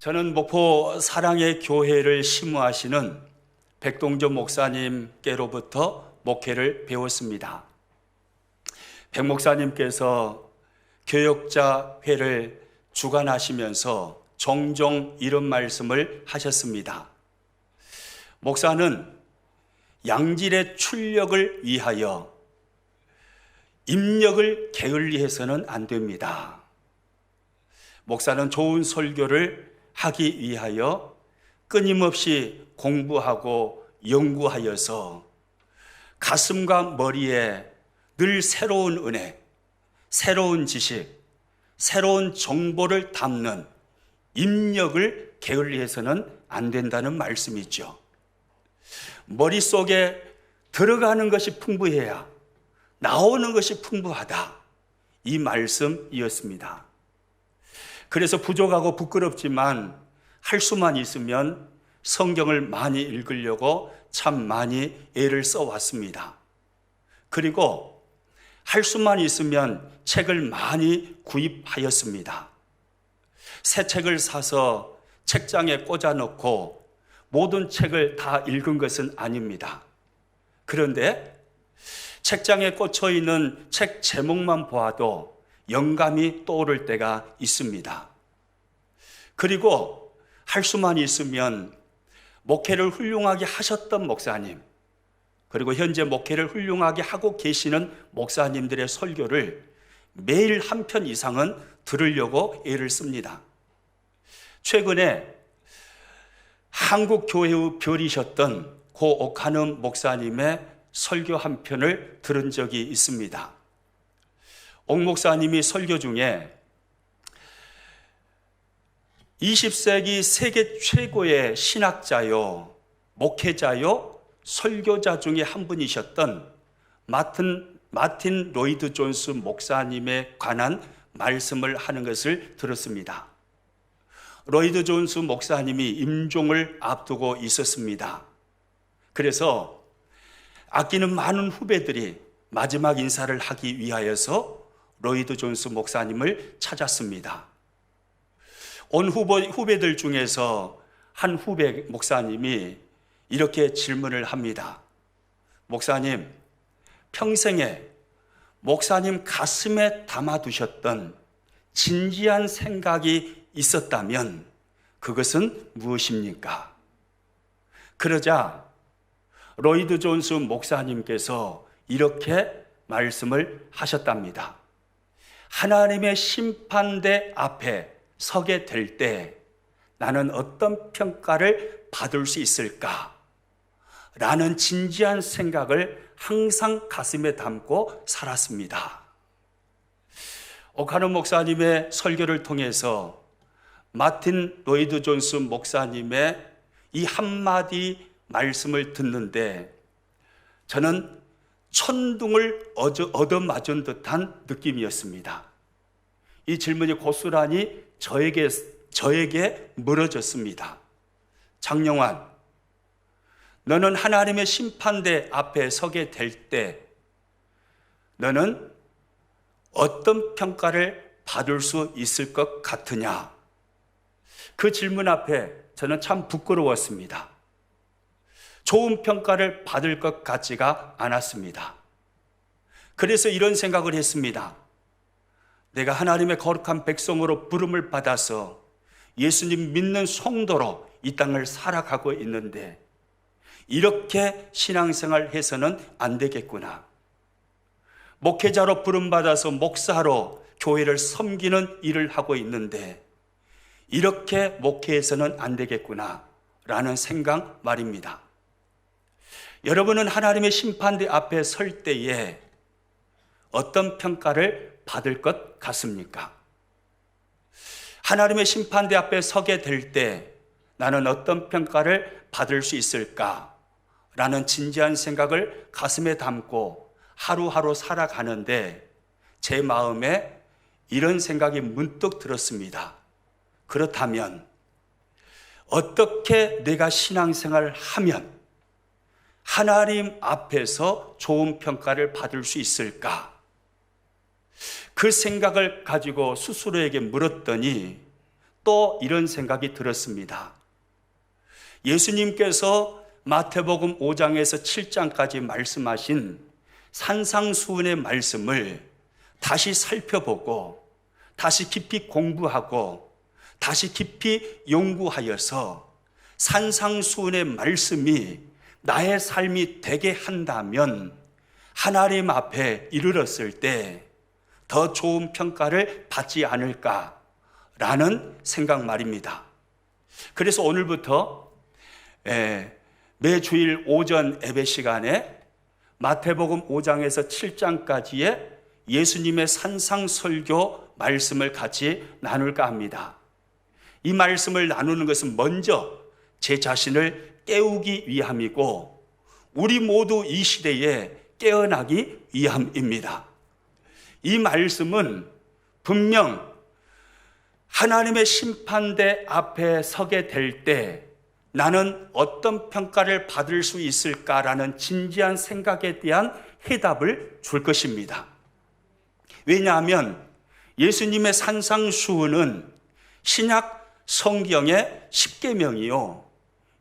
저는 목포 사랑의 교회를 심무하시는 백동조 목사님께로부터 목회를 배웠습니다. 백 목사님께서 교역자회를 주관하시면서 종종 이런 말씀을 하셨습니다. 목사는 양질의 출력을 위하여 입력을 게을리해서는 안 됩니다. 목사는 좋은 설교를 하기 위하여 끊임없이 공부하고 연구하여서 가슴과 머리에 늘 새로운 은혜, 새로운 지식, 새로운 정보를 담는 입력을 게을리해서는 안 된다는 말씀이죠. 머릿속에 들어가는 것이 풍부해야 나오는 것이 풍부하다. 이 말씀이었습니다. 그래서 부족하고 부끄럽지만 할 수만 있으면 성경을 많이 읽으려고 참 많이 애를 써왔습니다. 그리고 할 수만 있으면 책을 많이 구입하였습니다. 새 책을 사서 책장에 꽂아놓고 모든 책을 다 읽은 것은 아닙니다. 그런데 책장에 꽂혀 있는 책 제목만 보아도 영감이 떠오를 때가 있습니다. 그리고 할 수만 있으면 목회를 훌륭하게 하셨던 목사님, 그리고 현재 목회를 훌륭하게 하고 계시는 목사님들의 설교를 매일 한 편 이상은 들으려고 애를 씁니다. 최근에 한국교회의 별이셨던 고 옥하는 목사님의 설교 한 편을 들은 적이 있습니다. 옥 목사님이 설교 중에 20세기 세계 최고의 신학자요, 목회자요, 설교자 중에 한 분이셨던 마틴 로이드 존스 목사님에 관한 말씀을 하는 것을 들었습니다. 로이드 존스 목사님이 임종을 앞두고 있었습니다. 그래서 아끼는 많은 후배들이 마지막 인사를 하기 위하여서 로이드 존스 목사님을 찾았습니다. 온 후배들 중에서 한 후배 목사님이 이렇게 질문을 합니다. 목사님, 평생에 목사님 가슴에 담아두셨던 진지한 생각이 있었다면 그것은 무엇입니까? 그러자 로이드 존스 목사님께서 이렇게 말씀을 하셨답니다. 하나님의 심판대 앞에 서게 될 때 나는 어떤 평가를 받을 수 있을까? 라는 진지한 생각을 항상 가슴에 담고 살았습니다. 옥하는 목사님의 설교를 통해서 마틴 로이드 존스 목사님의 이 한마디 말씀을 듣는데 저는 천둥을 얻어맞은 듯한 느낌이었습니다. 이 질문이 고스란히 저에게 물어졌습니다. 장영환, 너는 하나님의 심판대 앞에 서게 될 때 너는 어떤 평가를 받을 수 있을 것 같으냐? 그 질문 앞에 저는 참 부끄러웠습니다. 좋은 평가를 받을 것 같지가 않았습니다. 그래서 이런 생각을 했습니다. 내가 하나님의 거룩한 백성으로 부름을 받아서 예수님 믿는 성도로 이 땅을 살아가고 있는데 이렇게 신앙생활 해서는 안 되겠구나. 목회자로 부름받아서 목사로 교회를 섬기는 일을 하고 있는데 이렇게 목회해서는 안 되겠구나 라는 생각 말입니다. 여러분은 하나님의 심판대 앞에 설 때에 어떤 평가를 받을 것 같습니까? 하나님의 심판대 앞에 서게 될 때 나는 어떤 평가를 받을 수 있을까? 라는 진지한 생각을 가슴에 담고 하루하루 살아가는데 제 마음에 이런 생각이 문득 들었습니다. 그렇다면 어떻게 내가 신앙생활을 하면 하나님 앞에서 좋은 평가를 받을 수 있을까? 그 생각을 가지고 스스로에게 물었더니 또 이런 생각이 들었습니다. 예수님께서 마태복음 5장에서 7장까지 말씀하신 산상수훈의 말씀을 다시 살펴보고 다시 깊이 공부하고 다시 깊이 연구하여서 산상수훈의 말씀이 나의 삶이 되게 한다면 하나님 앞에 이르렀을 때 더 좋은 평가를 받지 않을까라는 생각 말입니다. 그래서 오늘부터 매주일 오전 예배 시간에 마태복음 5장에서 7장까지의 예수님의 산상설교 말씀을 같이 나눌까 합니다. 이 말씀을 나누는 것은 먼저 제 자신을 깨우기 위함이고 우리 모두 이 시대에 깨어나기 위함입니다. 이 말씀은 분명 하나님의 심판대 앞에 서게 될 때 나는 어떤 평가를 받을 수 있을까라는 진지한 생각에 대한 해답을 줄 것입니다. 왜냐하면 예수님의 산상수훈은 신약 성경의 10계명이요,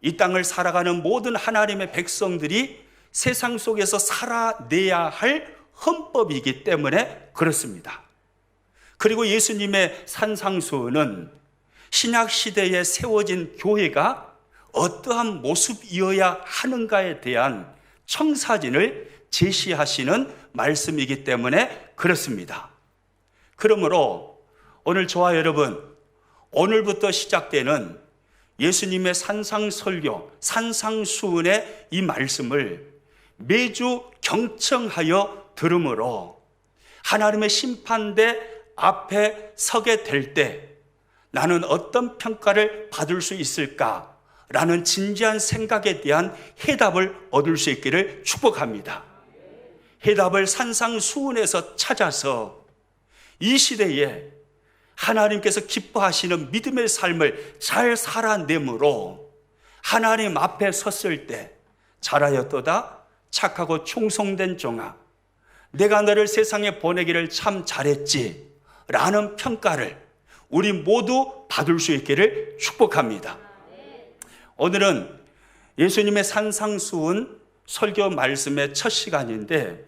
이 땅을 살아가는 모든 하나님의 백성들이 세상 속에서 살아내야 할 헌법이기 때문에 그렇습니다. 그리고 예수님의 산상수훈은 신약 시대에 세워진 교회가 어떠한 모습이어야 하는가에 대한 청사진을 제시하시는 말씀이기 때문에 그렇습니다. 그러므로 오늘 저와 여러분, 오늘부터 시작되는 예수님의 산상설교, 산상수훈의 이 말씀을 매주 경청하여 들음으로 하나님의 심판대 앞에 서게 될 때 나는 어떤 평가를 받을 수 있을까라는 진지한 생각에 대한 해답을 얻을 수 있기를 축복합니다. 해답을 산상수훈에서 찾아서 이 시대에 하나님께서 기뻐하시는 믿음의 삶을 잘 살아내므로 하나님 앞에 섰을 때 잘하였도다 착하고 충성된 종아, 내가 너를 세상에 보내기를 참 잘했지 라는 평가를 우리 모두 받을 수 있기를 축복합니다. 오늘은 예수님의 산상수훈 설교 말씀의 첫 시간인데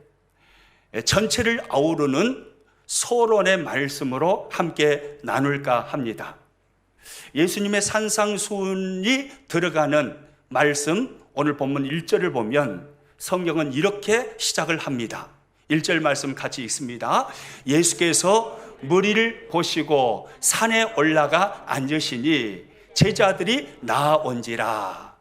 전체를 아우르는 서론의 말씀으로 함께 나눌까 합니다. 예수님의 산상수훈이 들어가는 말씀, 오늘 본문 1절을 보면 성경은 이렇게 시작을 합니다. 1절 말씀 같이 읽습니다. 예수께서 무리를 보시고 산에 올라가 앉으시니 제자들이 나아온지라.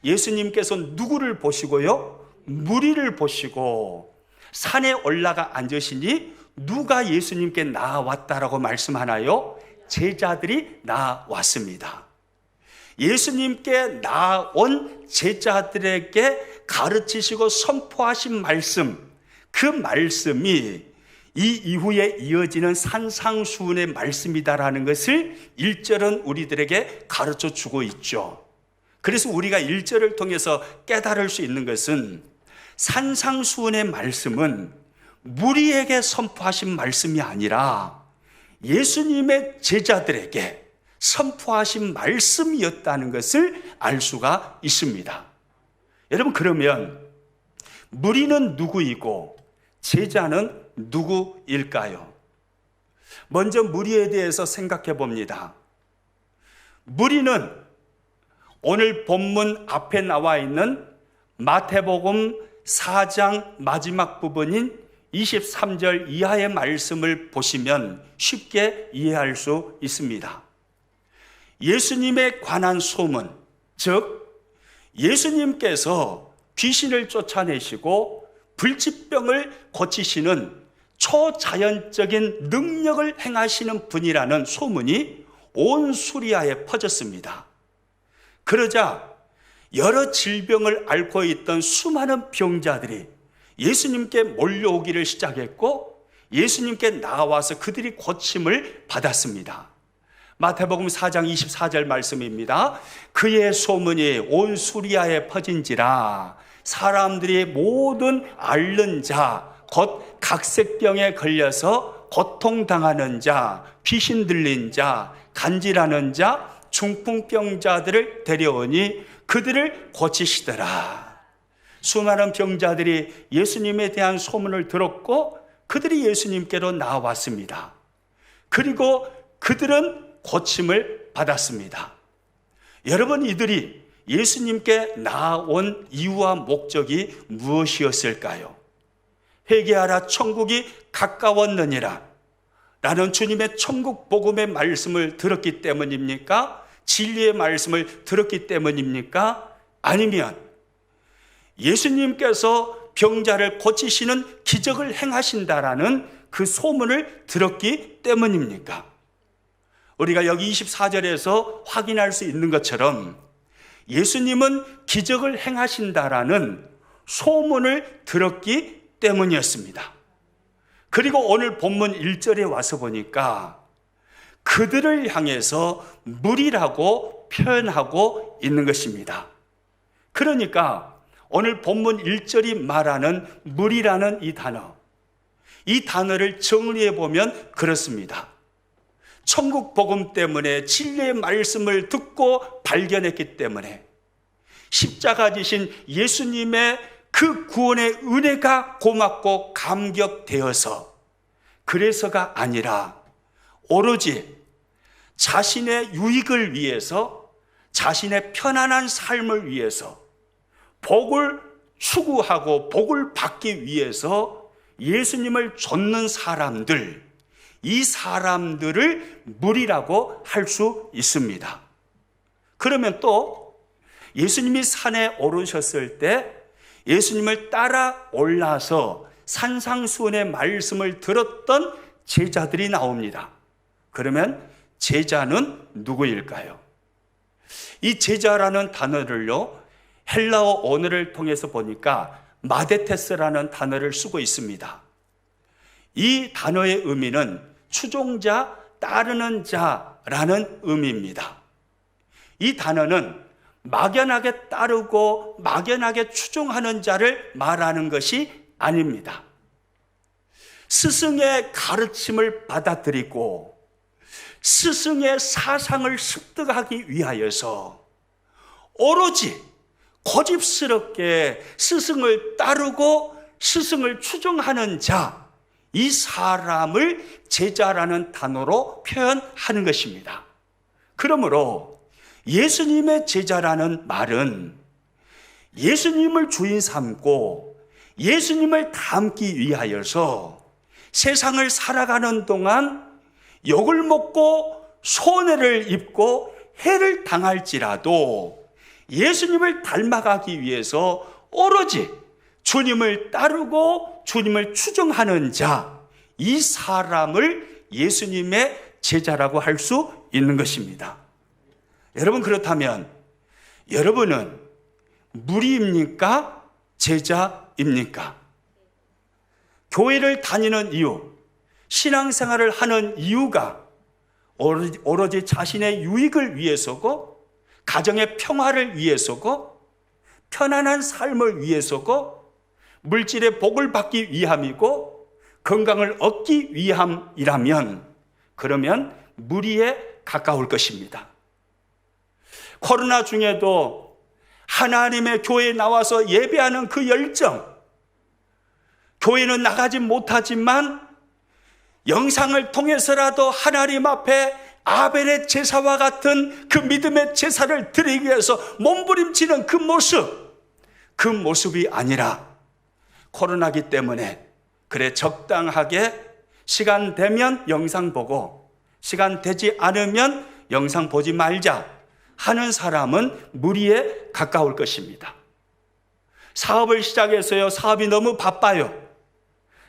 예수님께서 누구를 보시고요? 무리를 보시고 산에 올라가 앉으시니 누가 예수님께 나아왔다라고 말씀하나요? 제자들이 나아왔습니다. 예수님께 나아온 제자들에게 가르치시고 선포하신 말씀, 그 말씀이 이 이후에 이어지는 산상수훈의 말씀이다라는 것을 1절은 우리들에게 가르쳐 주고 있죠. 그래서 우리가 1절을 통해서 깨달을 수 있는 것은 산상수훈의 말씀은 무리에게 선포하신 말씀이 아니라 예수님의 제자들에게 선포하신 말씀이었다는 것을 알 수가 있습니다. 여러분, 그러면 무리는 누구이고 제자는 누구일까요? 먼저 무리에 대해서 생각해 봅니다. 무리는 오늘 본문 앞에 나와 있는 마태복음 4장 마지막 부분인 23절 이하의 말씀을 보시면 쉽게 이해할 수 있습니다. 예수님에 관한 소문, 즉 예수님께서 귀신을 쫓아내시고 불치병을 고치시는 초자연적인 능력을 행하시는 분이라는 소문이 온 수리아에 퍼졌습니다. 그러자 여러 질병을 앓고 있던 수많은 병자들이 예수님께 몰려오기를 시작했고 예수님께 나와서 그들이 고침을 받았습니다. 마태복음 4장 24절 말씀입니다. 그의 소문이 온 수리아에 퍼진지라 사람들이 모든 앓는 자, 곧 각색병에 걸려서 고통당하는 자, 귀신 들린 자, 간질하는 자, 중풍병자들을 데려오니 그들을 고치시더라. 수많은 병자들이 예수님에 대한 소문을 들었고 그들이 예수님께로 나왔습니다. 그리고 그들은 고침을 받았습니다. 여러분, 이들이 예수님께 나온 이유와 목적이 무엇이었을까요? 회개하라, 천국이 가까웠느니라 라는 주님의 천국 복음의 말씀을 들었기 때문입니까? 진리의 말씀을 들었기 때문입니까? 아니면 예수님께서 병자를 고치시는 기적을 행하신다라는 그 소문을 들었기 때문입니까? 우리가 여기 24절에서 확인할 수 있는 것처럼 예수님은 기적을 행하신다라는 소문을 들었기 때문이었습니다. 그리고 오늘 본문 1절에 와서 보니까 그들을 향해서 무리라고 표현하고 있는 것입니다. 그러니까 오늘 본문 1절이 말하는 무리라는 이 단어를 정리해 보면 그렇습니다. 천국 복음 때문에 진리의 말씀을 듣고 발견했기 때문에 십자가 지신 예수님의 그 구원의 은혜가 고맙고 감격되어서 그래서가 아니라 오로지 자신의 유익을 위해서, 자신의 편안한 삶을 위해서, 복을 추구하고 복을 받기 위해서 예수님을 좇는 사람들, 이 사람들을 무리라고 할 수 있습니다. 그러면 또 예수님이 산에 오르셨을 때 예수님을 따라 올라서 산상수훈의 말씀을 들었던 제자들이 나옵니다. 그러면 제자는 누구일까요? 이 제자라는 단어를요, 헬라어 언어를 통해서 보니까 마데테스라는 단어를 쓰고 있습니다. 이 단어의 의미는 추종자, 따르는 자라는 의미입니다. 이 단어는 막연하게 따르고 막연하게 추종하는 자를 말하는 것이 아닙니다. 스승의 가르침을 받아들이고 스승의 사상을 습득하기 위하여서 오로지 고집스럽게 스승을 따르고 스승을 추종하는 자, 이 사람을 제자라는 단어로 표현하는 것입니다. 그러므로 예수님의 제자라는 말은 예수님을 주인 삼고 예수님을 닮기 위하여서 세상을 살아가는 동안 욕을 먹고 손해를 입고 해를 당할지라도 예수님을 닮아가기 위해서 오로지 주님을 따르고 주님을 추종하는 자, 이 사람을 예수님의 제자라고 할 수 있는 것입니다. 여러분, 그렇다면 여러분은 무리입니까? 제자입니까? 교회를 다니는 이유, 신앙생활을 하는 이유가 오로지 자신의 유익을 위해서고, 가정의 평화를 위해서고, 편안한 삶을 위해서고, 물질의 복을 받기 위함이고, 건강을 얻기 위함이라면 그러면 무리에 가까울 것입니다. 코로나 중에도 하나님의 교회에 나와서 예배하는 그 열정, 교회는 나가지 못하지만 영상을 통해서라도 하나님 앞에 아벨의 제사와 같은 그 믿음의 제사를 드리기 위해서 몸부림치는 그 모습이 아니라 코로나기 때문에 그래 적당하게 시간 되면 영상 보고 시간 되지 않으면 영상 보지 말자 하는 사람은 무리에 가까울 것입니다. 사업을 시작해서요, 사업이 너무 바빠요.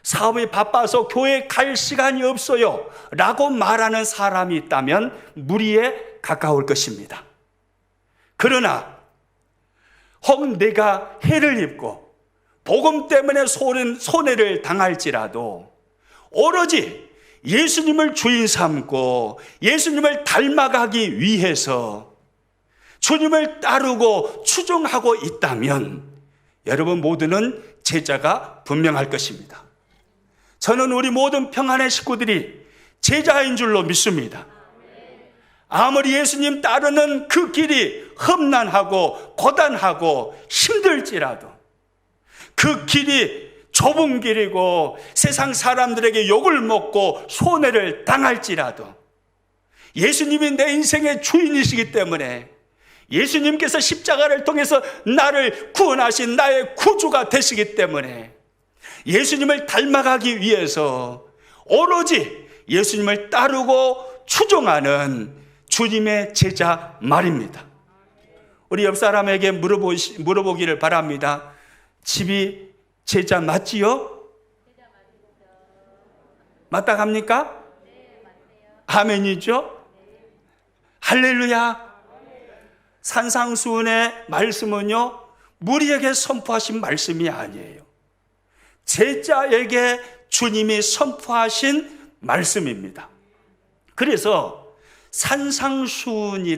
사업이 바빠서 교회에 갈 시간이 없어요 라고 말하는 사람이 있다면 무리에 가까울 것입니다. 그러나 혹 내가 해를 입고 복음 때문에 손해를 당할지라도 오로지 예수님을 주인 삼고 예수님을 닮아가기 위해서 주님을 따르고 추종하고 있다면 여러분 모두는 제자가 분명할 것입니다. 저는 우리 모든 평안의 식구들이 제자인 줄로 믿습니다. 아무리 예수님 따르는 그 길이 험난하고 고단하고 힘들지라도, 그 길이 좁은 길이고 세상 사람들에게 욕을 먹고 손해를 당할지라도, 예수님이 내 인생의 주인이시기 때문에, 예수님께서 십자가를 통해서 나를 구원하신 나의 구주가 되시기 때문에, 예수님을 닮아가기 위해서 오로지 예수님을 따르고 추종하는 주님의 제자 말입니다. 우리 옆 사람에게 물어보기를 바랍니다. 집이 제자 맞지요? 맞다 갑니까? 아멘이죠? 할렐루야. 산상수훈의 말씀은요, 우리에게 선포하신 말씀이 아니에요. 제자에게 주님이 선포하신 말씀입니다. 그래서 산상수훈이라는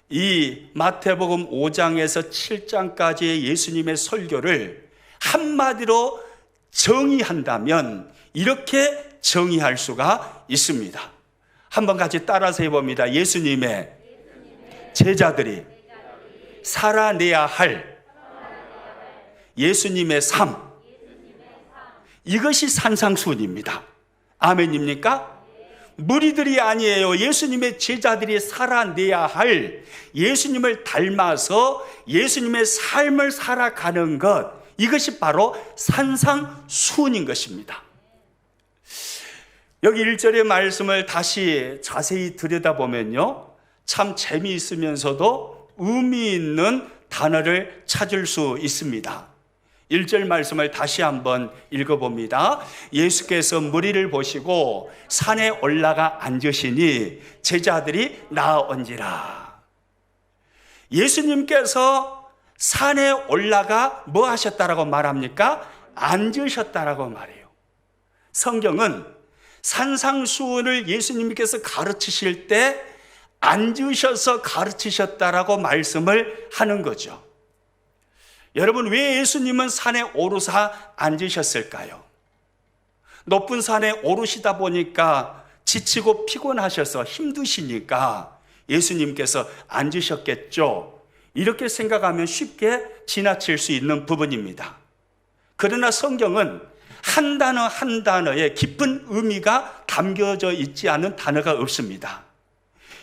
이 마태복음 5장에서 7장까지의 예수님의 설교를 한마디로 정의한다면 이렇게 정의할 수가 있습니다. 한번 같이 따라서 해봅니다. 예수님의 제자들이 살아내야 할 예수님의 삶, 이것이 산상수훈입니다. 아멘입니까? 무리들이 아니에요. 예수님의 제자들이 살아내야 할, 예수님을 닮아서 예수님의 삶을 살아가는 것, 이것이 바로 산상수훈인 것입니다. 여기 1절의 말씀을 다시 자세히 들여다보면요, 참 재미있으면서도 의미 있는 단어를 찾을 수 있습니다. 1절 말씀을 다시 한번 읽어봅니다. 예수께서 무리를 보시고 산에 올라가 앉으시니 제자들이 나아온지라. 예수님께서 산에 올라가 뭐 하셨다라고 말합니까? 앉으셨다라고 말해요. 성경은 산상수훈을 예수님께서 가르치실 때 앉으셔서 가르치셨다라고 말씀을 하는 거죠. 여러분, 왜 예수님은 산에 오르사 앉으셨을까요? 높은 산에 오르시다 보니까 지치고 피곤하셔서 힘드시니까 예수님께서 앉으셨겠죠. 이렇게 생각하면 쉽게 지나칠 수 있는 부분입니다. 그러나 성경은 한 단어 한 단어에 깊은 의미가 담겨져 있지 않은 단어가 없습니다.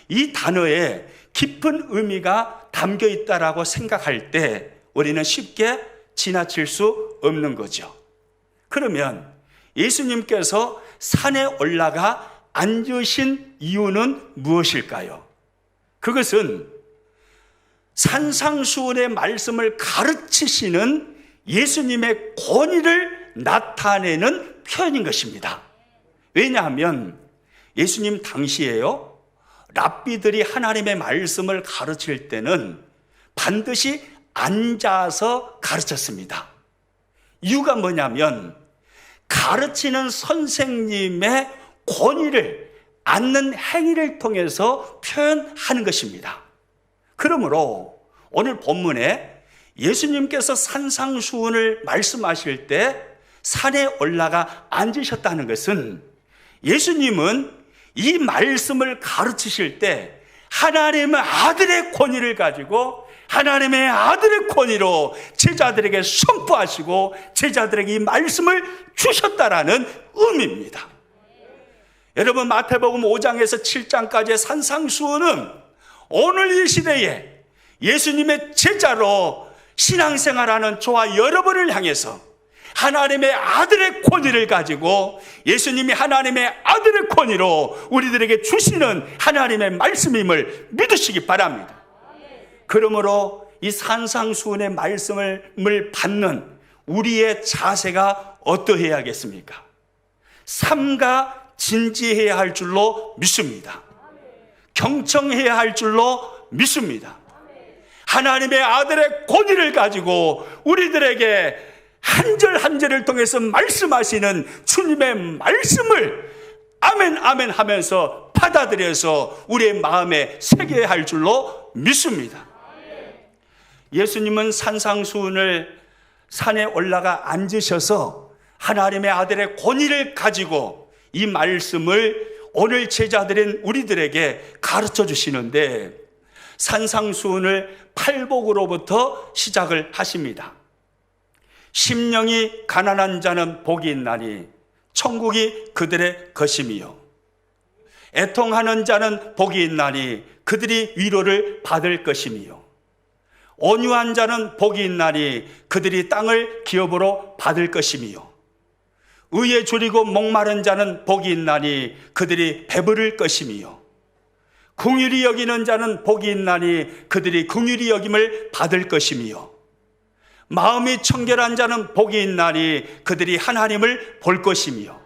이 단어에 깊은 의미가 담겨 있다라고 생각할 때 우리는 쉽게 지나칠 수 없는 거죠. 그러면 예수님께서 산에 올라가 앉으신 이유는 무엇일까요? 그것은 산상수훈의 말씀을 가르치시는 예수님의 권위를 나타내는 표현인 것입니다. 왜냐하면 예수님 당시에요, 랍비들이 하나님의 말씀을 가르칠 때는 반드시 앉아서 가르쳤습니다. 이유가 뭐냐면 가르치는 선생님의 권위를 앉는 행위를 통해서 표현하는 것입니다. 그러므로 오늘 본문에 예수님께서 산상수훈을 말씀하실 때 산에 올라가 앉으셨다는 것은 예수님은 이 말씀을 가르치실 때 하나님의 아들의 권위를 가지고 하나님의 아들의 권위로 제자들에게 선포하시고 제자들에게 이 말씀을 주셨다라는 의미입니다. 여러분, 마태복음 5장에서 7장까지의 산상수훈은 오늘 이 시대에 예수님의 제자로 신앙생활하는 저와 여러분을 향해서 하나님의 아들의 권위를 가지고 예수님이 하나님의 아들의 권위로 우리들에게 주시는 하나님의 말씀임을 믿으시기 바랍니다. 그러므로 이 산상수훈의 말씀을 받는 우리의 자세가 어떠해야겠습니까? 삼가 진지해야 할 줄로 믿습니다. 경청해야 할 줄로 믿습니다. 하나님의 아들의 권위를 가지고 우리들에게 한 절 한 절을 통해서 말씀하시는 주님의 말씀을 아멘 아멘 하면서 받아들여서 우리의 마음에 새겨야 할 줄로 믿습니다. 예수님은 산상수훈을 산에 올라가 앉으셔서 하나님의 아들의 권위를 가지고 이 말씀을 오늘 제자들인 우리들에게 가르쳐 주시는데 산상수훈을 팔복으로부터 시작을 하십니다. 심령이 가난한 자는 복이 있나니 천국이 그들의 것임이요, 애통하는 자는 복이 있나니 그들이 위로를 받을 것임이요, 온유한 자는 복이 있나니 그들이 땅을 기업으로 받을 것임이요, 의에 줄이고 목마른 자는 복이 있나니 그들이 배부를 것임이요, 긍휼히 여기는 자는 복이 있나니 그들이 긍휼히 여김을 받을 것임이요, 마음이 청결한 자는 복이 있나니 그들이 하나님을 볼 것임이요,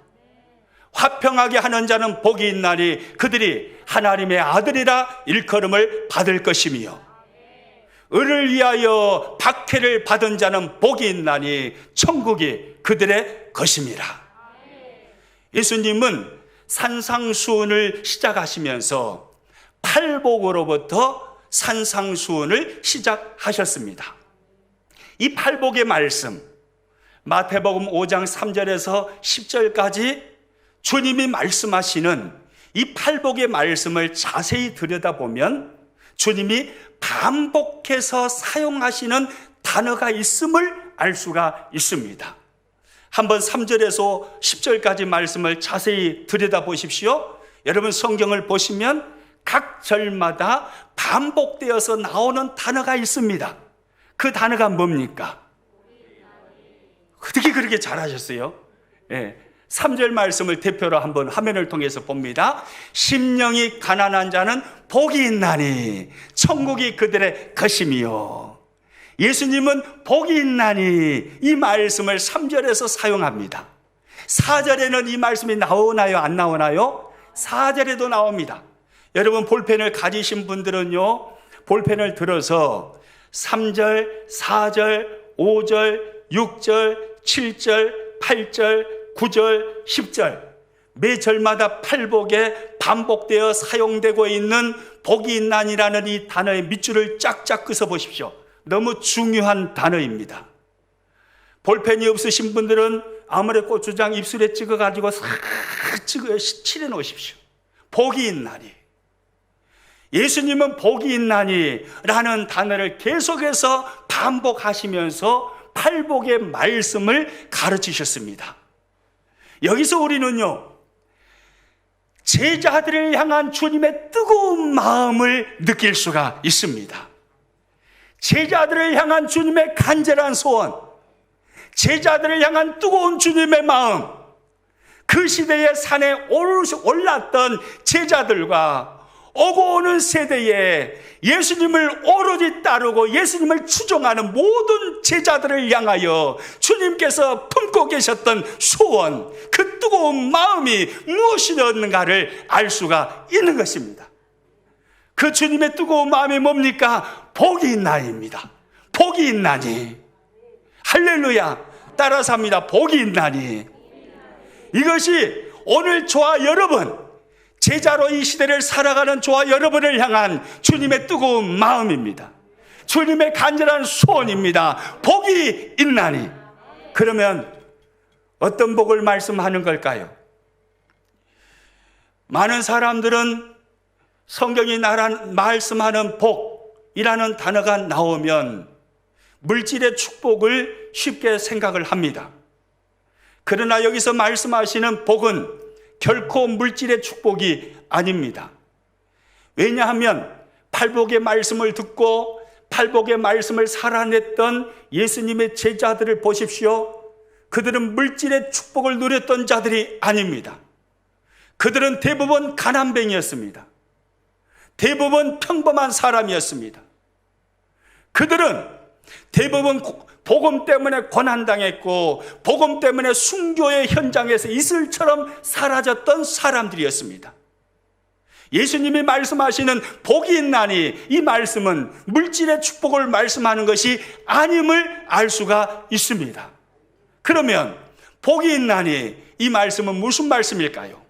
화평하게 하는 자는 복이 있나니 그들이 하나님의 아들이라 일컬음을 받을 것임이요, 을을 위하여 박해를 받은 자는 복이 있나니 천국이 그들의 것임이라. 예수님은 산상수훈을 시작하시면서 팔복으로부터 산상수훈을 시작하셨습니다. 이 팔복의 말씀, 마태복음 5장 3절에서 10절까지 주님이 말씀하시는 이 팔복의 말씀을 자세히 들여다보면 주님이 반복해서 사용하시는 단어가 있음을 알 수가 있습니다. 한번 3절에서 10절까지 말씀을 자세히 들여다보십시오. 여러분 성경을 보시면 각 절마다 반복되어서 나오는 단어가 있습니다. 그 단어가 뭡니까? 어떻게 그렇게 잘하셨어요? 3절 말씀을 대표로 한번 화면을 통해서 봅니다. 심령이 가난한 자는 복이 있나니 천국이 그들의 것임이요. 예수님은 복이 있나니 이 말씀을 3절에서 사용합니다. 4절에는 이 말씀이 나오나요? 안 나오나요? 4절에도 나옵니다. 여러분 볼펜을 가지신 분들은요, 볼펜을 들어서 3절, 4절, 5절, 6절, 7절, 8절, 9절, 10절 매 절마다 팔복에 반복되어 사용되고 있는 복이 있나니라는 이 단어의 밑줄을 쫙쫙 그서 보십시오. 너무 중요한 단어입니다. 볼펜이 없으신 분들은 아무래 고추장 입술에 찍어가지고 싹 칠해 놓으십시오. 복이 있나니. 예수님은 복이 있나니 라는 단어를 계속해서 반복하시면서 팔복의 말씀을 가르치셨습니다. 여기서 우리는요, 제자들을 향한 주님의 뜨거운 마음을 느낄 수가 있습니다. 제자들을 향한 주님의 간절한 소원, 제자들을 향한 뜨거운 주님의 마음, 그 시대의 산에 올랐던 제자들과 오고 오는 세대에 예수님을 오로지 따르고 예수님을 추종하는 모든 제자들을 향하여 주님께서 품고 계셨던 소원, 그 뜨거운 마음이 무엇이었는가를 알 수가 있는 것입니다. 그 주님의 뜨거운 마음이 뭡니까? 복이 있나니입니다. 복이 있나니. 할렐루야. 따라서 합니다. 복이 있나니. 이것이 오늘 저와 여러분, 제자로 이 시대를 살아가는 저와 여러분을 향한 주님의 뜨거운 마음입니다. 주님의 간절한 소원입니다. 복이 있나니. 그러면 어떤 복을 말씀하는 걸까요? 많은 사람들은 성경이 말씀하는 복이라는 단어가 나오면 물질의 축복을 쉽게 생각을 합니다. 그러나 여기서 말씀하시는 복은 결코 물질의 축복이 아닙니다. 왜냐하면 팔복의 말씀을 듣고 팔복의 말씀을 살아냈던 예수님의 제자들을 보십시오. 그들은 물질의 축복을 누렸던 자들이 아닙니다. 그들은 대부분 가난뱅이였습니다. 대부분 평범한 사람이었습니다. 그들은 대부분 복음 때문에 고난당했고 복음 때문에 순교의 현장에서 이슬처럼 사라졌던 사람들이었습니다. 예수님이 말씀하시는 복이 있나니 이 말씀은 물질의 축복을 말씀하는 것이 아님을 알 수가 있습니다. 그러면 복이 있나니 이 말씀은 무슨 말씀일까요?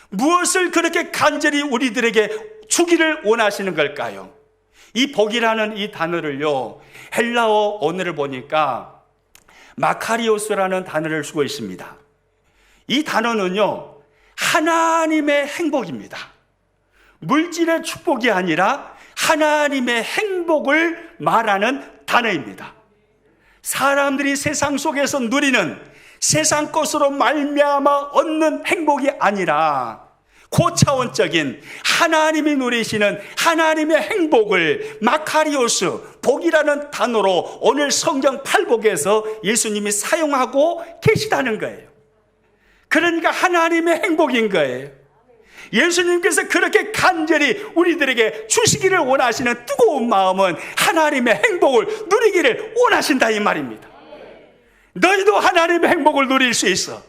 무엇을 그렇게 간절히 우리들에게 주기를 원하시는 걸까요? 이 복이라는 이 단어를요, 헬라어 언어를 보니까 마카리오스라는 단어를 쓰고 있습니다. 이 단어는요, 하나님의 행복입니다. 물질의 축복이 아니라 하나님의 행복을 말하는 단어입니다. 사람들이 세상 속에서 누리는 세상 것으로 말미암아 얻는 행복이 아니라 고차원적인 하나님이 누리시는 하나님의 행복을 마카리오스, 복이라는 단어로 오늘 성경 팔복에서 예수님이 사용하고 계시다는 거예요. 그러니까 하나님의 행복인 거예요. 예수님께서 그렇게 간절히 우리들에게 주시기를 원하시는 뜨거운 마음은 하나님의 행복을 누리기를 원하신다 이 말입니다. 너희도 하나님의 행복을 누릴 수 있어.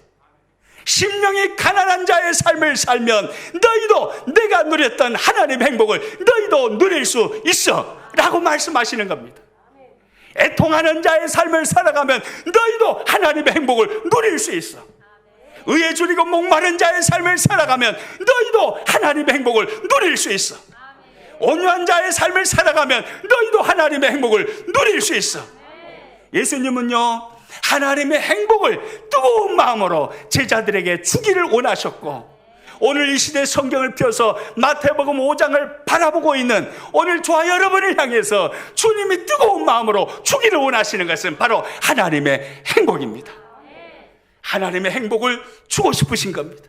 심령이 가난한 자의 삶을 살면 너희도 내가 누렸던 하나님의 행복을 너희도 누릴 수 있어 라고 말씀하시는 겁니다. 애통하는 자의 삶을 살아가면 너희도 하나님의 행복을 누릴 수 있어. 의에 줄이고 목마른 자의 삶을 살아가면 너희도 하나님의 행복을 누릴 수 있어. 온유한 자의 삶을 살아가면 너희도 하나님의 행복을 누릴 수 있어. 예수님은요, 하나님의 행복을 뜨거운 마음으로 제자들에게 주기를 원하셨고, 오늘 이 시대 성경을 펴서 마태복음 5장을 바라보고 있는 오늘 저와 여러분을 향해서 주님이 뜨거운 마음으로 주기를 원하시는 것은 바로 하나님의 행복입니다. 하나님의 행복을 주고 싶으신 겁니다.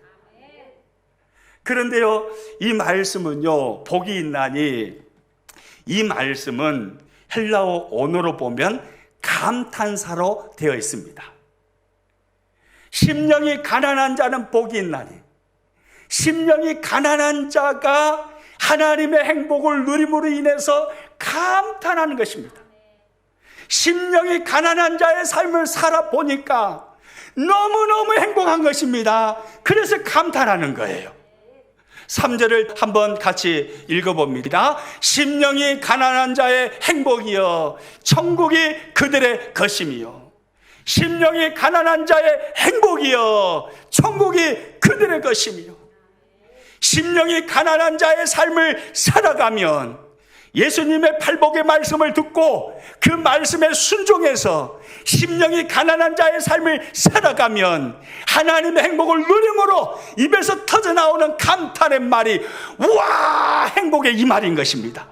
그런데요, 이 말씀은요, 복이 있나니, 이 말씀은 헬라어 언어로 보면 감탄사로 되어 있습니다. 심령이 가난한 자는 복이 있나니, 심령이 가난한 자가 하나님의 행복을 누림으로 인해서 감탄하는 것입니다. 심령이 가난한 자의 삶을 살아보니까 너무너무 행복한 것입니다. 그래서 감탄하는 거예요. 3절을 한번 같이 읽어봅니다. 심령이 가난한 자의 행복이여 천국이 그들의 것임이요. 심령이 가난한 자의 행복이여 천국이 그들의 것임이요. 심령이 가난한 자의 삶을 살아가면 예수님의 팔복의 말씀을 듣고 그 말씀에 순종해서 심령이 가난한 자의 삶을 살아가면 하나님의 행복을 누림으로 입에서 터져나오는 감탄의 말이 우와 행복의 이 말인 것입니다.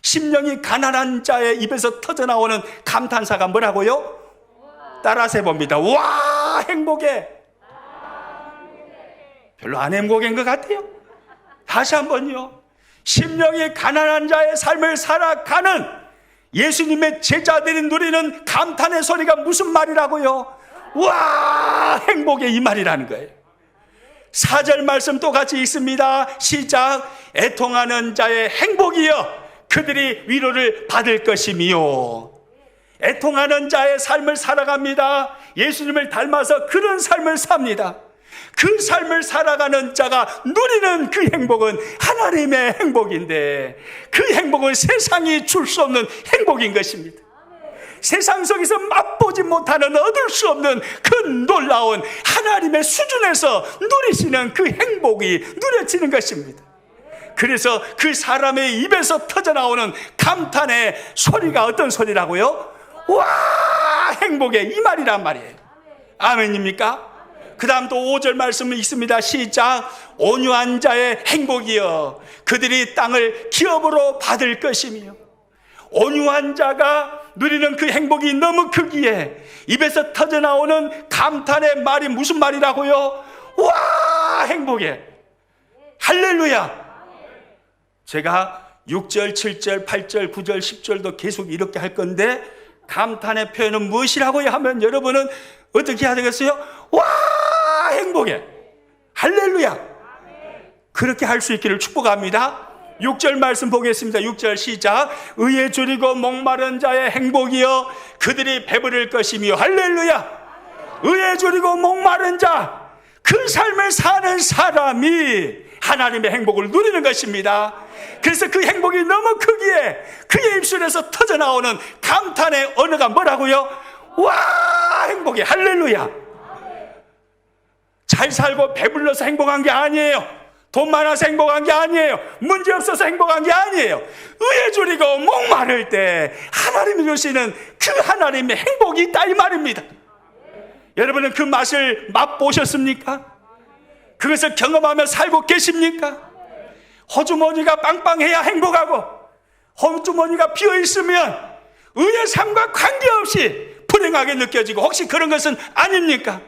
심령이 가난한 자의 입에서 터져나오는 감탄사가 뭐라고요? 따라서 해봅니다. 우와 행복의. 별로 안 행복한 것 같아요. 다시 한번요. 심령이 가난한 자의 삶을 살아가는 예수님의 제자들이 누리는 감탄의 소리가 무슨 말이라고요? 와 행복의 이 말이라는 거예요. 4절 말씀 똑같이 읽습니다. 시작. 애통하는 자의 행복이여 그들이 위로를 받을 것이미요. 애통하는 자의 삶을 살아갑니다. 예수님을 닮아서 그런 삶을 삽니다. 그 삶을 살아가는 자가 누리는 그 행복은 하나님의 행복인데 그 행복은 세상이 줄 수 없는 행복인 것입니다. 세상 속에서 맛보지 못하는 얻을 수 없는 그 놀라운 하나님의 수준에서 누리시는 그 행복이 누려지는 것입니다. 그래서 그 사람의 입에서 터져나오는 감탄의 소리가 어떤 소리라고요? 와 행복의 이 말이란 말이에요. 아멘입니까? 그 다음 또 5절 말씀이 있습니다. 시작. 온유한 자의 행복이여 그들이 땅을 기업으로 받을 것이며. 온유한 자가 누리는 그 행복이 너무 크기에 입에서 터져나오는 감탄의 말이 무슨 말이라고요? 와 행복해. 할렐루야. 제가 6절, 7절, 8절, 9절, 10절도 계속 이렇게 할 건데 감탄의 표현은 무엇이라고요 하면 여러분은 어떻게 해야 되겠어요? 와 행복해. 할렐루야. 그렇게 할 수 있기를 축복합니다. 6절 말씀 보겠습니다. 6절 시작. 의에 줄이고 목마른 자의 행복이여 그들이 배부를 것이며. 할렐루야. 의에 줄이고 목마른 자, 그 삶을 사는 사람이 하나님의 행복을 누리는 것입니다. 그래서 그 행복이 너무 크기에 그의 입술에서 터져나오는 감탄의 언어가 뭐라고요? 와 행복해. 할렐루야. 잘 살고 배불러서 행복한 게 아니에요. 돈 많아서 행복한 게 아니에요. 문제 없어서 행복한 게 아니에요. 의에 줄이고 목마를 때 하나님이 주시는 그 하나님의 행복이 있다 이 말입니다. 여러분은 그 맛을 맛보셨습니까? 그것을 경험하며 살고 계십니까? 호주머니가 빵빵해야 행복하고 호주머니가 비어있으면 의의 삶과 관계없이 불행하게 느껴지고 혹시 그런 것은 아닙니까?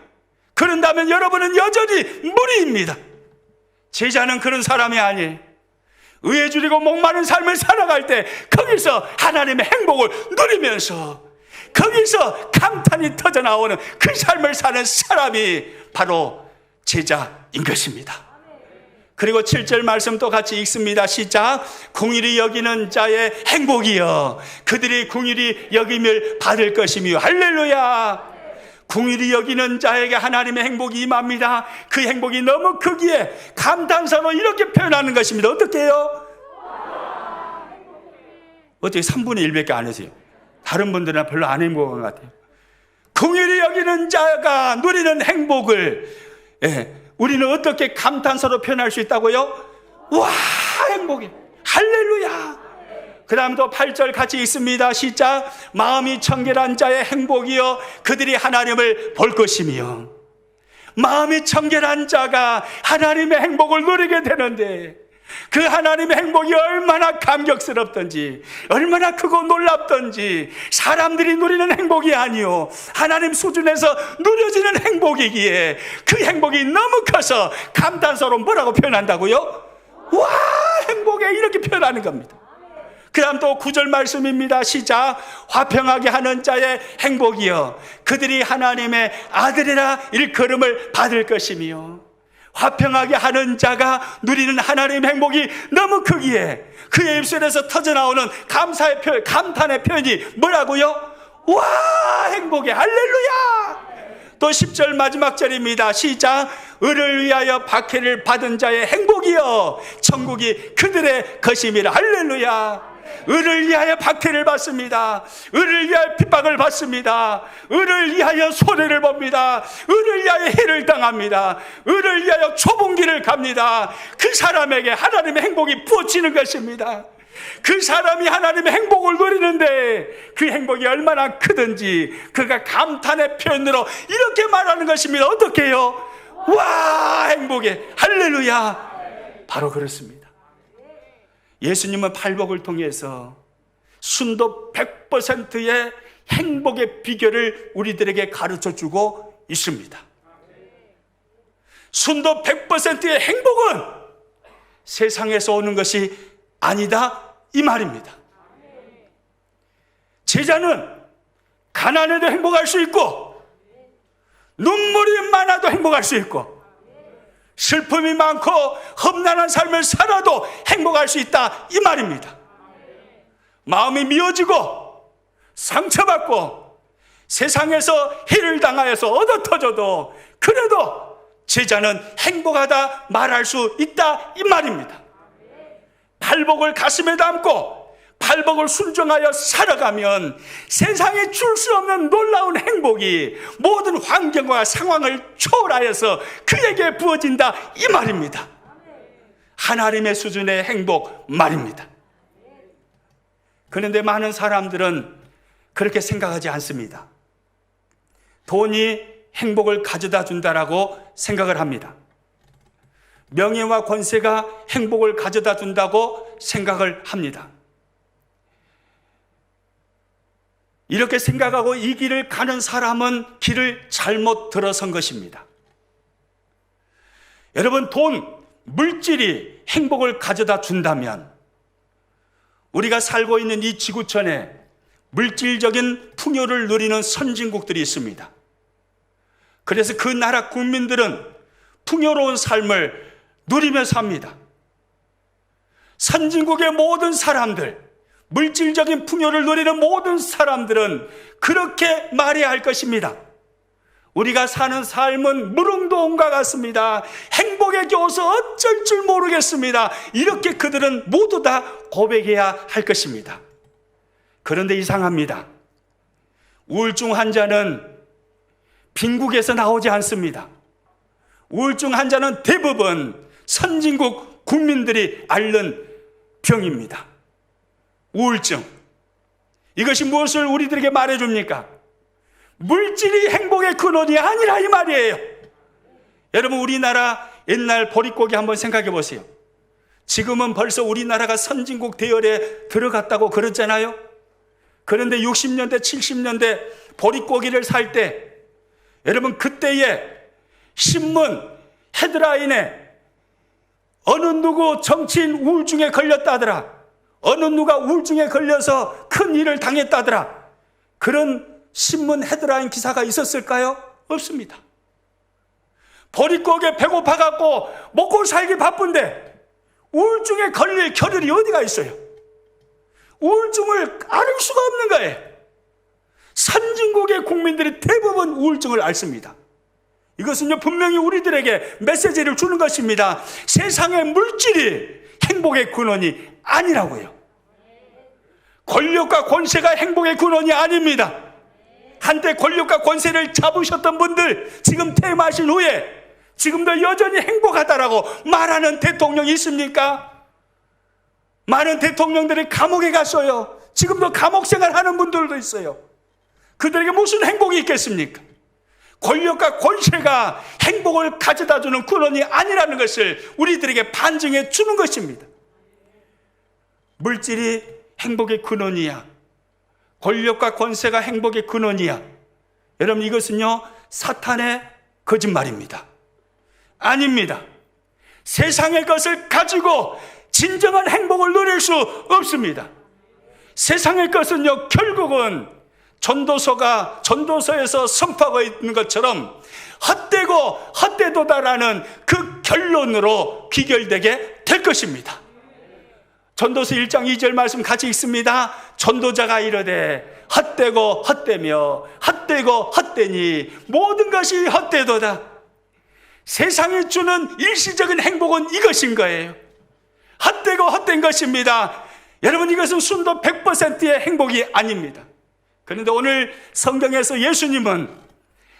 그런다면 여러분은 여전히 무리입니다. 제자는 그런 사람이 아니에요. 의에 줄이고 목마른 삶을 살아갈 때 거기서 하나님의 행복을 누리면서 거기서 감탄이 터져나오는 그 삶을 사는 사람이 바로 제자인 것입니다. 그리고 7절 말씀도 같이 읽습니다. 시작. 궁일이 여기는 자의 행복이여 그들이 궁일이 여김을 받을 것이며 할렐루야. 궁일이 여기는 자에게 하나님의 행복이 임합니다. 그 행복이 너무 크기에 감탄사로 이렇게 표현하는 것입니다. 어떻게 해요? 어떻게 3분의 1밖에 안 하세요? 다른 분들은 별로 안 행복한 것 같아요. 궁일이 여기는 자가 누리는 행복을 우리는 어떻게 감탄사로 표현할 수 있다고요? 와, 행복해. 할렐루야. 그 다음 또 8절 같이 읽습니다. 시작. 마음이 청결한 자의 행복이여 그들이 하나님을 볼 것이며. 마음이 청결한 자가 하나님의 행복을 누리게 되는데 그 하나님의 행복이 얼마나 감격스럽던지 얼마나 크고 놀랍던지 사람들이 누리는 행복이 아니요 하나님 수준에서 누려지는 행복이기에 그 행복이 너무 커서 감탄사로 뭐라고 표현한다고요? 와, 행복해. 이렇게 표현하는 겁니다. 그 다음 또 9절 말씀입니다. 시작. 화평하게 하는 자의 행복이여 그들이 하나님의 아들이라 일컬음을 받을 것이며. 화평하게 하는 자가 누리는 하나님의 행복이 너무 크기에 그의 입술에서 터져나오는 감사의 표현, 감탄의 표현이 뭐라고요? 와, 행복해. 할렐루야. 또 10절 마지막 절입니다. 시작. 의를 위하여 박해를 받은 자의 행복이여 천국이 그들의 것임이라. 할렐루야. 의를 위하여 박해를 받습니다. 의를 위하여 핍박을 받습니다. 의를 위하여 손해를 봅니다. 의를 위하여 해를 당합니다. 의를 위하여 좁은 길을 갑니다. 그 사람에게 하나님의 행복이 부어지는 것입니다. 그 사람이 하나님의 행복을 누리는데 그 행복이 얼마나 크든지 그가 감탄의 표현으로 이렇게 말하는 것입니다. 어떻게 해요? 와, 행복해. 할렐루야. 바로 그렇습니다. 예수님은 팔복을 통해서 순도 100%의 행복의 비결을 우리들에게 가르쳐주고 있습니다. 순도 100%의 행복은 세상에서 오는 것이 아니다 이 말입니다. 제자는 가난해도 행복할 수 있고 눈물이 많아도 행복할 수 있고 슬픔이 많고 험난한 삶을 살아도 행복할 수 있다 이 말입니다. 마음이 미어지고 상처받고 세상에서 해를 당하여서 얻어터져도 그래도 제자는 행복하다 말할 수 있다 이 말입니다. 팔복을 가슴에 담고 팔복을 순종하여 살아가면 세상에 줄 수 없는 놀라운 행복이 모든 환경과 상황을 초월하여서 그에게 부어진다 이 말입니다. 하나님의 수준의 행복 말입니다. 그런데 많은 사람들은 그렇게 생각하지 않습니다. 돈이 행복을 가져다 준다라고 생각을 합니다. 명예와 권세가 행복을 가져다 준다고 생각을 합니다. 이렇게 생각하고 이 길을 가는 사람은 길을 잘못 들어선 것입니다. 여러분, 돈, 물질이 행복을 가져다 준다면 우리가 살고 있는 이 지구촌에 물질적인 풍요를 누리는 선진국들이 있습니다. 그래서 그 나라 국민들은 풍요로운 삶을 누리며 삽니다. 선진국의 모든 사람들, 물질적인 풍요를 누리는 모든 사람들은 그렇게 말해야 할 것입니다. 우리가 사는 삶은 무릉도원과 같습니다. 행복에 겨워서 어쩔 줄 모르겠습니다. 이렇게 그들은 모두 다 고백해야 할 것입니다. 그런데 이상합니다. 우울증 환자는 빈국에서 나오지 않습니다. 우울증 환자는 대부분 선진국 국민들이 앓는 병입니다. 우울증. 이것이 무엇을 우리들에게 말해줍니까? 물질이 행복의 근원이 아니라 이 말이에요. 여러분, 우리나라 옛날 보릿고개 한번 생각해 보세요. 지금은 벌써 우리나라가 선진국 대열에 들어갔다고 그러잖아요. 그런데 60년대, 70년대 보릿고기를 살 때 여러분 그때에 신문 헤드라인에 어느 누구 정치인 우울증에 걸렸다더라, 어느 누가 우울증에 걸려서 큰 일을 당했다더라, 그런 신문 헤드라인 기사가 있었을까요? 없습니다. 보릿고기에 배고파갖고 먹고 살기 바쁜데 우울증에 걸릴 겨를이 어디가 있어요? 우울증을 앓을 수가 없는 거예요. 선진국의 국민들이 대부분 우울증을 앓습니다. 이것은요 분명히 우리들에게 메시지를 주는 것입니다. 세상의 물질이 행복의 근원이 아니라고요. 권력과 권세가 행복의 근원이 아닙니다. 한때 권력과 권세를 잡으셨던 분들 지금 퇴임하신 후에 지금도 여전히 행복하다라고 말하는 대통령이 있습니까? 많은 대통령들이 감옥에 갔어요. 지금도 감옥 생활하는 분들도 있어요. 그들에게 무슨 행복이 있겠습니까? 권력과 권세가 행복을 가져다주는 근원이 아니라는 것을 우리들에게 반증해 주는 것입니다. 물질이 행복의 근원이야, 권력과 권세가 행복의 근원이야, 여러분 이것은요 사탄의 거짓말입니다. 아닙니다. 세상의 것을 가지고 진정한 행복을 누릴 수 없습니다. 세상의 것은요 결국은 전도서에서 선포하고 있는 것처럼 헛되고 헛되도다라는 그 결론으로 귀결되게 될 것입니다. 전도서 1장 2절 말씀 같이 읽습니다. 전도자가 이르되 헛되고 헛되며 헛되고 헛되니 모든 것이 헛되도다. 세상이 주는 일시적인 행복은 이것인 거예요. 헛되고 헛된 것입니다. 여러분 이것은 순도 100%의 행복이 아닙니다. 그런데 오늘 성경에서 예수님은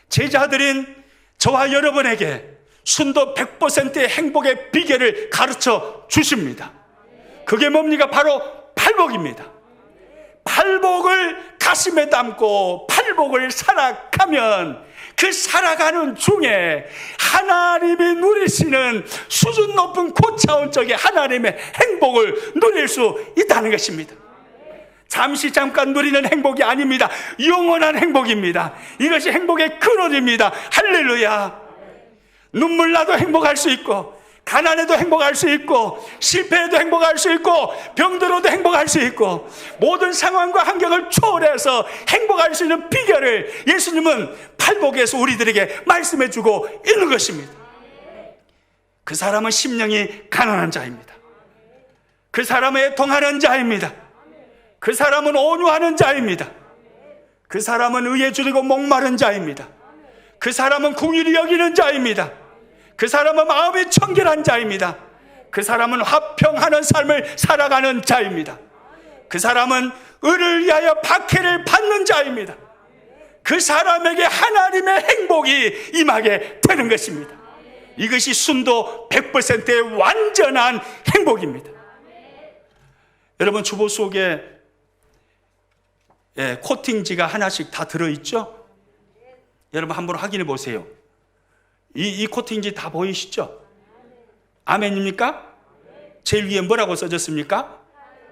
제자들인 저와 여러분에게 순도 100%의 행복의 비결을 가르쳐 주십니다. 그게 뭡니까? 바로 팔복입니다. 팔복을 가슴에 담고 팔복을 살아가면 그 살아가는 중에 하나님이 누리시는 수준 높은 고차원적인 하나님의 행복을 누릴 수 있다는 것입니다. 잠깐 누리는 행복이 아닙니다. 영원한 행복입니다. 이것이 행복의 근원입니다. 할렐루야. 눈물 나도 행복할 수 있고, 가난해도 행복할 수 있고, 실패해도 행복할 수 있고, 병들어도 행복할 수 있고, 모든 상황과 환경을 초월해서 행복할 수 있는 비결을 예수님은 팔복에서 우리들에게 말씀해 주고 있는 것입니다. 그 사람은 심령이 가난한 자입니다. 그 사람은 애통하는 자입니다. 그 사람은 온유하는 자입니다. 그 사람은 의에 줄이고 목마른 자입니다. 그 사람은 긍휼히 여기는 자입니다. 그 사람은 마음이 청결한 자입니다. 그 사람은 화평하는 삶을 살아가는 자입니다. 그 사람은 의를 위하여 박해를 받는 자입니다. 그 사람에게 하나님의 행복이 임하게 되는 것입니다. 이것이 순도 100%의 완전한 행복입니다. 여러분 주보 속에 코팅지가 하나씩 다 들어있죠? 여러분 한번 확인해 보세요. 이 코팅지 다 보이시죠? 아멘입니까? 제일 위에 뭐라고 써졌습니까?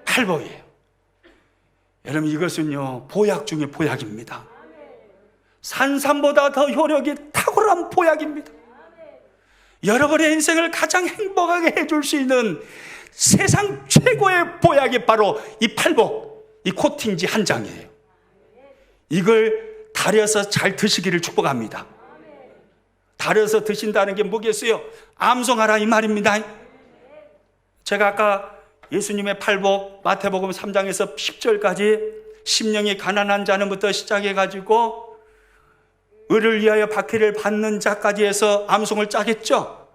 팔복이에요. 여러분 이것은요 보약 중에 보약입니다. 산삼보다 더 효력이 탁월한 보약입니다. 여러분의 인생을 가장 행복하게 해줄 수 있는 세상 최고의 보약이 바로 이 팔복, 이 코팅지 한 장이에요. 이걸 다려서 잘 드시기를 축복합니다. 다려서 드신다는 게 뭐겠어요? 암송하라 이 말입니다. 제가 아까 예수님의 팔복 마태복음 3장에서 10절까지 심령이 가난한 자는부터 시작해가지고 의를 위하여 박해를 받는 자까지 해서 암송을 짜겠죠?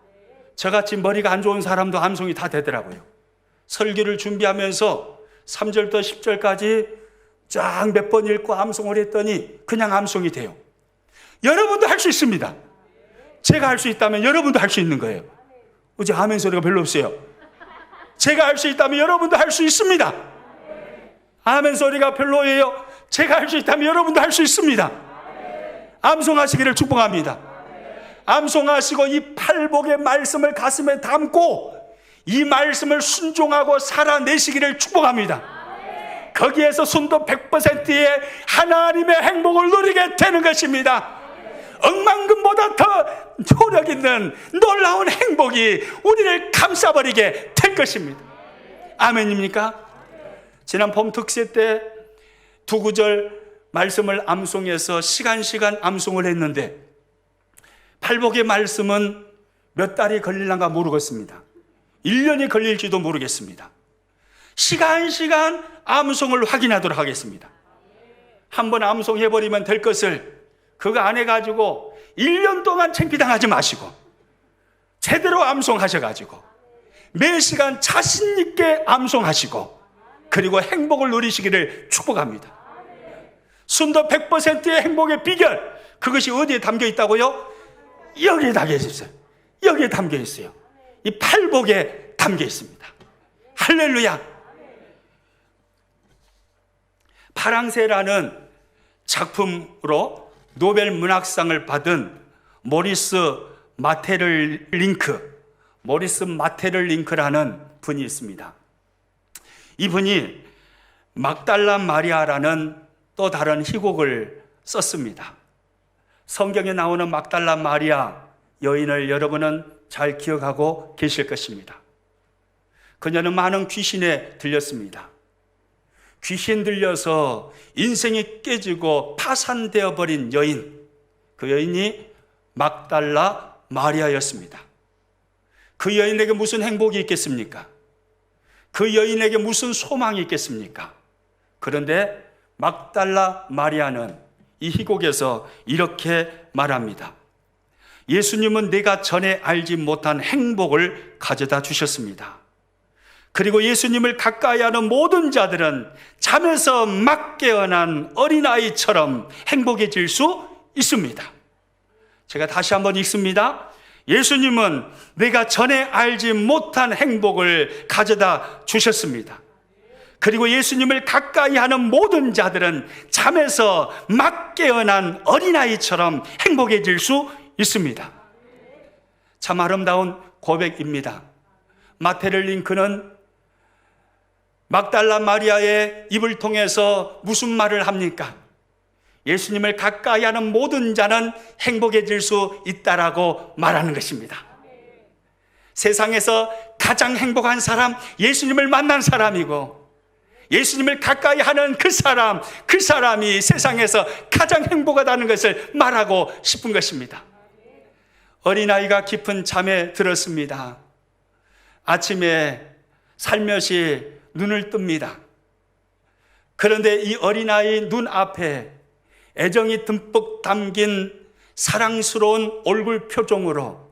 저같이 머리가 안 좋은 사람도 암송이 다 되더라고요. 설교를 준비하면서 3절부터 10절까지 쫙 몇 번 읽고 암송을 했더니 그냥 암송이 돼요. 여러분도 할 수 있습니다. 제가 할 수 있다면 여러분도 할 수 있는 거예요. 어제 아멘 소리가 별로 없어요. 제가 할 수 있다면 여러분도 할 수 있습니다. 아멘 소리가 별로예요. 제가 할 수 있다면 여러분도 할 수 있습니다. 암송하시기를 축복합니다. 암송하시고 이 팔복의 말씀을 가슴에 담고 이 말씀을 순종하고 살아내시기를 축복합니다. 거기에서 순도 100%의 하나님의 행복을 누리게 되는 것입니다. 억만금보다 더 효력 있는 놀라운 행복이 우리를 감싸버리게 될 것입니다. 아멘입니까? 지난 봄 특세 때 두 구절 말씀을 암송해서 시간 암송을 했는데 팔복의 말씀은 몇 달이 걸릴란가 모르겠습니다. 1년이 걸릴지도 모르겠습니다. 시간 암송을 확인하도록 하겠습니다. 한번 암송해버리면 될 것을 그거 안 해가지고 1년 동안 창피당하지 마시고 제대로 암송하셔가지고 매 시간 자신 있게 암송하시고 그리고 행복을 누리시기를 축복합니다. 순도 100%의 행복의 비결, 그것이 어디에 담겨 있다고요? 여기에 담겨 있어요. 여기에 담겨 있어요. 이 팔복에 담겨 있습니다. 할렐루야. 파랑새라는 작품으로 노벨 문학상을 받은 모리스 마테를링크라는 분이 있습니다. 이분이 막달라 마리아라는 또 다른 희곡을 썼습니다. 성경에 나오는 막달라 마리아 여인을 여러분은 잘 기억하고 계실 것입니다. 그녀는 많은 귀신에 들렸습니다. 귀신 들려서 인생이 깨지고 파산되어 버린 여인, 그 여인이 막달라 마리아였습니다. 그 여인에게 무슨 행복이 있겠습니까? 그 여인에게 무슨 소망이 있겠습니까? 그런데 막달라 마리아는 이 희곡에서 이렇게 말합니다. 예수님은 내가 전에 알지 못한 행복을 가져다 주셨습니다. 그리고 예수님을 가까이 하는 모든 자들은 잠에서 막 깨어난 어린아이처럼 행복해질 수 있습니다. 제가 다시 한번 읽습니다. 예수님은 내가 전에 알지 못한 행복을 가져다 주셨습니다. 그리고 예수님을 가까이 하는 모든 자들은 잠에서 막 깨어난 어린아이처럼 행복해질 수 있습니다. 참 아름다운 고백입니다. 마테를링크는 막달라 마리아의 입을 통해서 무슨 말을 합니까? 예수님을 가까이 하는 모든 자는 행복해질 수 있다라고 말하는 것입니다. 세상에서 가장 행복한 사람, 예수님을 만난 사람이고 예수님을 가까이 하는 그 사람이 세상에서 가장 행복하다는 것을 말하고 싶은 것입니다. 어린아이가 깊은 잠에 들었습니다. 아침에 살며시 눈을 뜹니다. 그런데 이 어린아이 눈 앞에 애정이 듬뿍 담긴 사랑스러운 얼굴 표정으로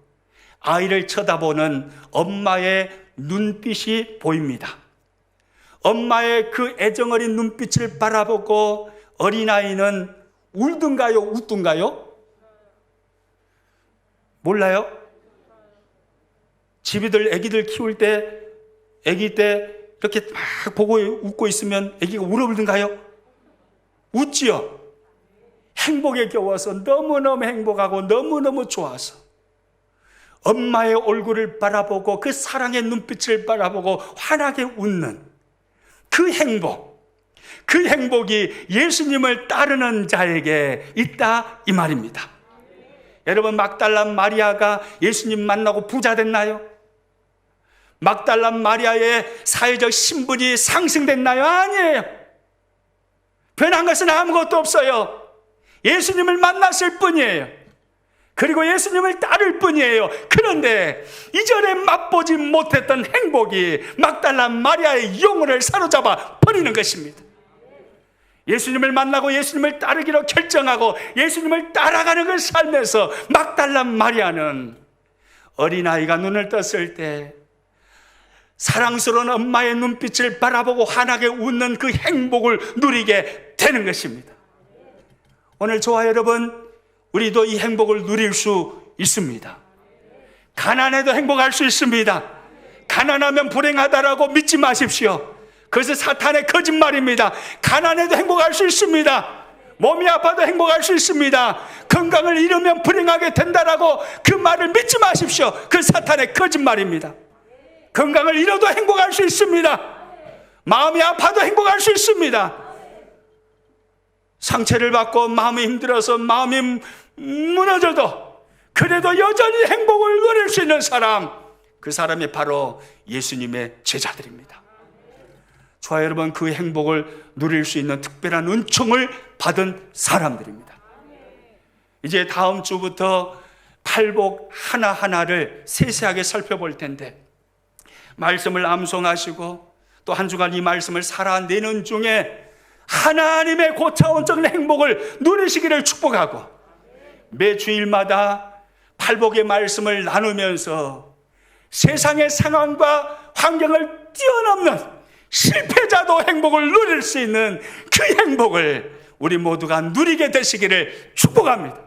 아이를 쳐다보는 엄마의 눈빛이 보입니다. 엄마의 그 애정어린 눈빛을 바라보고 어린아이는 울든가요? 웃든가요? 몰라요? 집이들 애기들 키울 때 애기 때 이렇게 막 보고 웃고 있으면 애기가 울어불든가요? 웃지요? 행복에 겨워서 너무너무 행복하고 너무너무 좋아서 엄마의 얼굴을 바라보고 그 사랑의 눈빛을 바라보고 환하게 웃는 그 행복이 예수님을 따르는 자에게 있다 이 말입니다. 여러분, 막달라 마리아가 예수님 만나고 부자 됐나요? 막달라 마리아의 사회적 신분이 상승됐나요? 아니에요. 변한 것은 아무것도 없어요. 예수님을 만났을 뿐이에요. 그리고 예수님을 따를 뿐이에요. 그런데 이전에 맛보지 못했던 행복이 막달라 마리아의 영혼을 사로잡아 버리는 것입니다. 예수님을 만나고 예수님을 따르기로 결정하고 예수님을 따라가는 그 삶에서 막달라 마리아는 어린아이가 눈을 떴을 때 사랑스러운 엄마의 눈빛을 바라보고 환하게 웃는 그 행복을 누리게 되는 것입니다. 오늘 저와 여러분, 우리도 이 행복을 누릴 수 있습니다. 가난해도 행복할 수 있습니다. 가난하면 불행하다라고 믿지 마십시오. 그것은 사탄의 거짓말입니다. 가난해도 행복할 수 있습니다. 몸이 아파도 행복할 수 있습니다. 건강을 잃으면 불행하게 된다라고 그 말을 믿지 마십시오. 그 사탄의 거짓말입니다. 건강을 잃어도 행복할 수 있습니다. 마음이 아파도 행복할 수 있습니다. 상처를 받고 마음이 힘들어서 마음이 무너져도 그래도 여전히 행복을 누릴 수 있는 사람, 그 사람이 바로 예수님의 제자들입니다. 저와 여러분, 그 행복을 누릴 수 있는 특별한 은총을 받은 사람들입니다. 이제 다음 주부터 팔복 하나하나를 세세하게 살펴볼 텐데, 말씀을 암송하시고 또 한 주간 이 말씀을 살아내는 중에 하나님의 고차원적인 행복을 누리시기를 축복하고, 매 주일마다 팔복의 말씀을 나누면서 세상의 상황과 환경을 뛰어넘는 실패자도 행복을 누릴 수 있는 그 행복을 우리 모두가 누리게 되시기를 축복합니다.